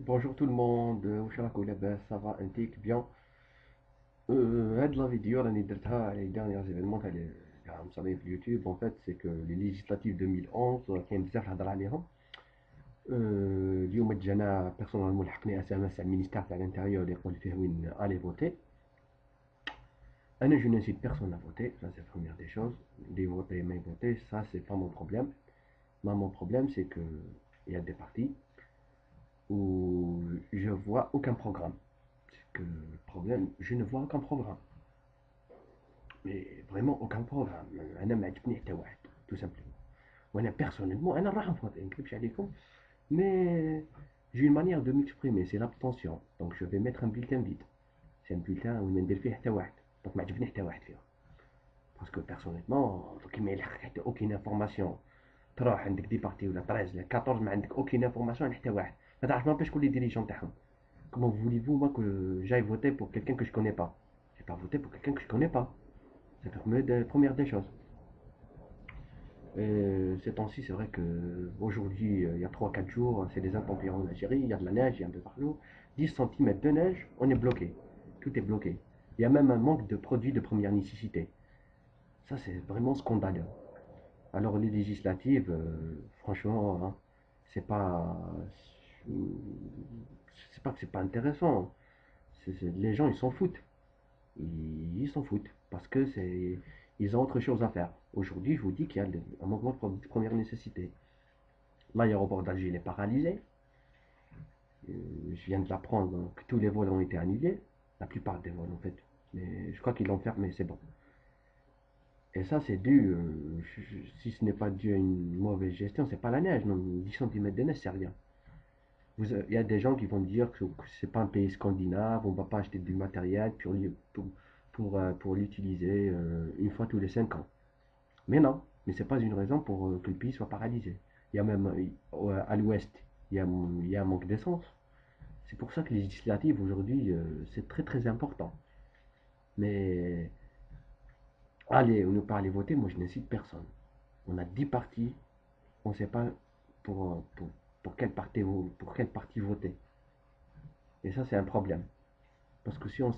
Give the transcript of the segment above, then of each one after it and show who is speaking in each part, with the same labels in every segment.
Speaker 1: Bonjour tout le monde, واش راكم لاباس صافا انتيك بيان. هاد لا فيديو راني درتها على les derniers événements تاع اللي مصابين في اليوتيوب. En fait c'est que les législatives 2011 كاين بزاف الهضره عليهم. اليوم جانا بيرسونيلمون لحقني اس ام اس على المينيستير تاع الانتيريور يقول فيه وين الي فوتي. انا جو نانسيت بيرسون ا فوتي، ça c'est la première des choses. Les voter mais voter ça c'est pas mon problème. Mon problème c'est que il y a des partis où je vois aucun programme. Que le problème, je ne vois aucun programme. Mais vraiment aucun programme. أنا ما عجبني حتى واحد tout simplement. وأنا personnellement أنا راح نفوت ما نكذبش عليكم. Mais j'ai une manière de m'exprimer, c'est l'abstention. Donc je vais mettre un bulletin vide. C'est un bulletin où ما ندير فيه حتى واحد. Donc ما عجبني حتى واحد فيهم. Parce que personnellement كي ما يلحق حتى aucune information. تروح عندك دي بارتي ولا 13 ولا 14 ما عندك aucune information على حتى واحد. ما تعرفش ما باش شكون لي ديريجون تاعهم. Comment voulez-vous, moi, que j'aille voter pour quelqu'un que je connais pas? Je vais pas voter pour quelqu'un que je connais pas. C'est la première des choses. Et ces temps-ci, c'est vrai que aujourd'hui, il y a 3 4 jours, c'est des intempéries en Algérie, il y a de la neige, il y a un peu partout. 10 centimètres de neige, on est bloqué. Tout est bloqué. Il y a même un manque de produits de première nécessité. Ça, c'est vraiment scandaleux. Alors, les législatives, franchement, hein, c'est pas. C'est pas que c'est pas intéressant. Les gens, ils s'en foutent. Ils s'en foutent parce que c'est ils ont autre chose à faire. Aujourd'hui, je vous dis qu'il y a un manquement de première nécessité. L'aéroport d'Alger est paralysé. Je viens de l'apprendre que tous les vols ont été annulés. La plupart des vols en fait. Mais je crois qu'ils l'ont fermé, c'est bon. Et ça, c'est dû, si ce n'est pas dû à une mauvaise gestion, c'est pas la neige. Non, 10 centimètres de neige, c'est rien. Il y a des gens qui vont dire que c'est pas un pays scandinave, on va pas acheter du matériel pour l'utiliser une fois tous les 5 ans. Mais non, mais c'est pas une raison pour que le pays soit paralysé. Il y a même à l'ouest, il y a un manque d'essence. C'est pour ça que les législatives aujourd'hui, c'est très très important. Mais allez, on nous parle voter, moi je n'incite personne. On a 10 partis, on ne sait pas pour quel parti, pour quel parti voter. Et ça c'est un problème. Parce que si on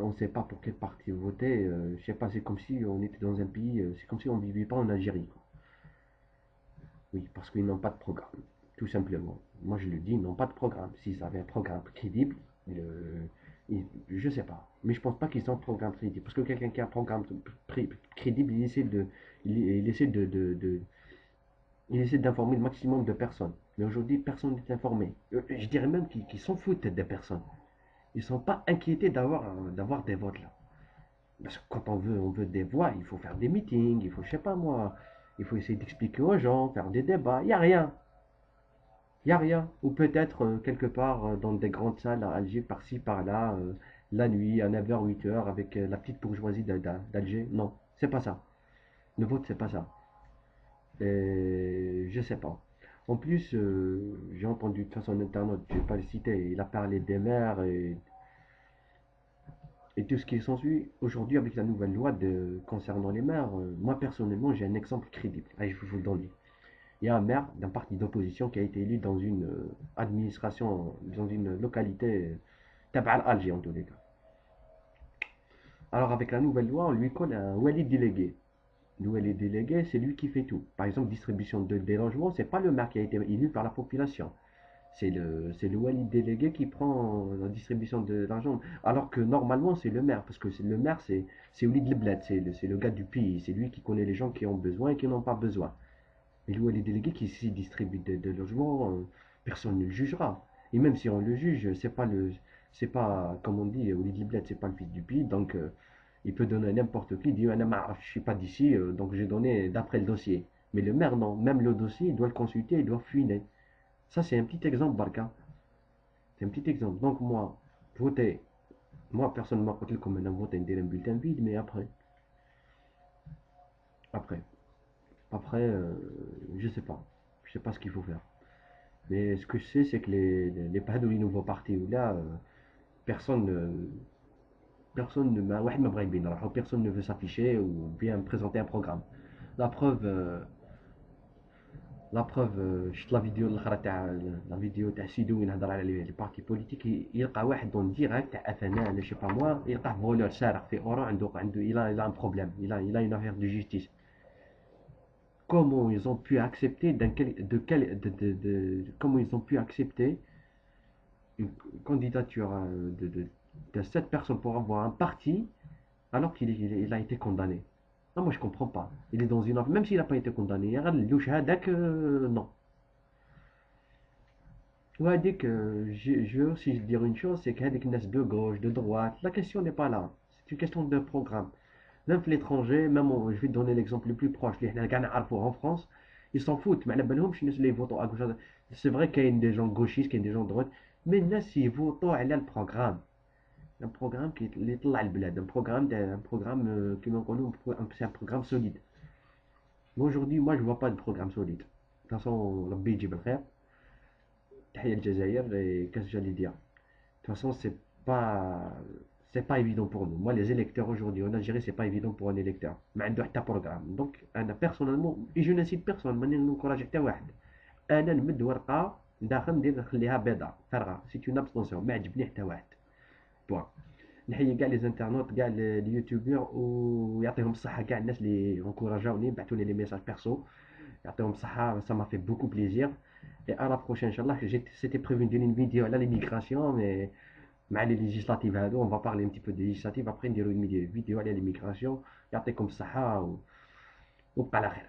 Speaker 1: ne sait pas pour quel parti voter, je sais pas, c'est comme si on était dans un pays, c'est comme si on ne vivait pas en Algérie, quoi. Oui, parce qu'ils n'ont pas de programme, tout simplement. Moi je le dis, ils n'ont pas de programme. S'ils avaient un programme crédible, je ne sais pas. Mais je ne pense pas qu'ils ont un programme crédible. Parce que quelqu'un qui a un programme crédible, il essaie il essaie d'informer le maximum de personnes. Mais aujourd'hui, personne n'est informé. Je dirais même qu'ils s'en foutent des personnes. Ils ne sont pas inquiétés d'avoir des votes là. Parce que quand on veut des voix, il faut faire des meetings, il faut, je sais pas moi, il faut essayer d'expliquer aux gens, faire des débats. Il n'y a rien. Il n'y a rien. Ou peut-être quelque part dans des grandes salles à Alger, par-ci, par-là, la nuit, à 9 h 8 h, avec la petite bourgeoisie d'Alger. Non, c'est pas ça. Le vote, c'est pas ça. Et je sais pas. En plus, j'ai entendu de toute façon un internaute, je vais pas le citer, il a parlé des maires et tout ce qui s'ensuit. Aujourd'hui, avec la nouvelle loi concernant les maires, moi personnellement, j'ai un exemple crédible. Allez, je vais vous le donner. Il y a un maire d'un parti d'opposition qui a été élu dans une administration, dans une localité, Tabal Alger en tous les cas. Alors avec la nouvelle loi, on lui colle un Wali délégué. Le Wali délégué, c'est lui qui fait tout. Par exemple, distribution des logements, c'est pas le maire qui a été élu par la population. C'est le Wali délégué qui prend la distribution de l'argent. Alors que normalement, c'est le maire. Parce que le maire, c'est Ouli de Bled, c'est le gars du pays. C'est lui qui connaît les gens qui ont besoin et qui n'ont pas besoin. Et lui, les délégués qui s'y distribuent des logements, personne ne le jugera. Et même si on le juge, c'est pas, comme on dit, Ouli de Bled, c'est pas le fils du pays. Donc, il peut donner n'importe qui. Il dit, ah, je suis pas d'ici, donc j'ai donné d'après le dossier. Mais le maire, non. Même le dossier, il doit le consulter, il doit fouiner. Ça, c'est un petit exemple, Barca. C'est un petit exemple. Donc, moi, voter, moi, personne ne m'a côté comme un vote, un bulletin vide, mais après, après, je sais pas. Je sais pas ce qu'il faut faire. Mais ce que je sais, c'est que les Pahadouli nouveaux partis, là, personne, personne ne m'a واحد ما بغى يبين راحو, personne ne veut s'afficher ou bien présenter un programme. La preuve, لا بروف شفت لا فيديو الاخرى تاع لا فيديو تاع سيدو وين هضر على لي بارتي بوليتيك، يلقى واحد دون ديريكت تاع افنان ولا شي با موا، يلقاه فولور سارق في اورو، عنده il a un problème, il a une affaire de justice. Comment ils ont pu accepter comment ils ont pu accepter une candidature de cette personne pour avoir un parti alors qu'il a été condamné. Non, moi je comprends pas. Il est dans une offre, même s'il n'a pas été condamné, non. وهذيك je veux aussi dire une chose, c'est qu'avec الناس de gauche, de droite, la question n'est pas là. C'est une question de programme. Même في l'étranger, même je vais te donner l'exemple le plus proche, اللي حنا كاع نعرفوه en France, ils s'en foutent, ما على بالهمش الناس اللي يفوتوا à gauche. C'est vrai qu'il y a des gens gauchistes, qu'il y a des gens de droite, mais الناس يفوتوا على البروغرام. Un programme اللي يطلع البلاد, un programme كيما نقولوا c'est un programme solide. Mais aujourd'hui, moi je vois pas de programme solide. De toute façon, ربي يجيب الخير. تحية الجزائر. Et qu'est-ce que j'allais dire? De toute façon, pas, c'est pas évident pour nous. Moi, les électeurs aujourd'hui en Algérie, c'est pas évident pour un électeur. ما عنده حتى programme. Donc, أنا personnellement, et je n'incite personne, ماني نكوراج حتى واحد. أنا نمد ورقة داخل ندير نخليها بيضاء فارغة. سي اون ابستونسيون، ما عجبني حتى واحد. بوان. نحيي كاع لي زانترنوت، كاع اليوتيوبر، ويعطيهم الصحة كاع الناس اللي انكوراجاوني، بعثوا لي ميساج بيرسو. يعطيهم الصحة، ça m'a fait beaucoup plaisir. Et à la prochaine, Inch'Allah. C'était prévu d'une vidéo à l'immigration, mais مع les législatives هادو on va parler un petit peu des législatives, après نديرو une vidéo على l'immigration. يعطيكم الصحة وبقى على خير.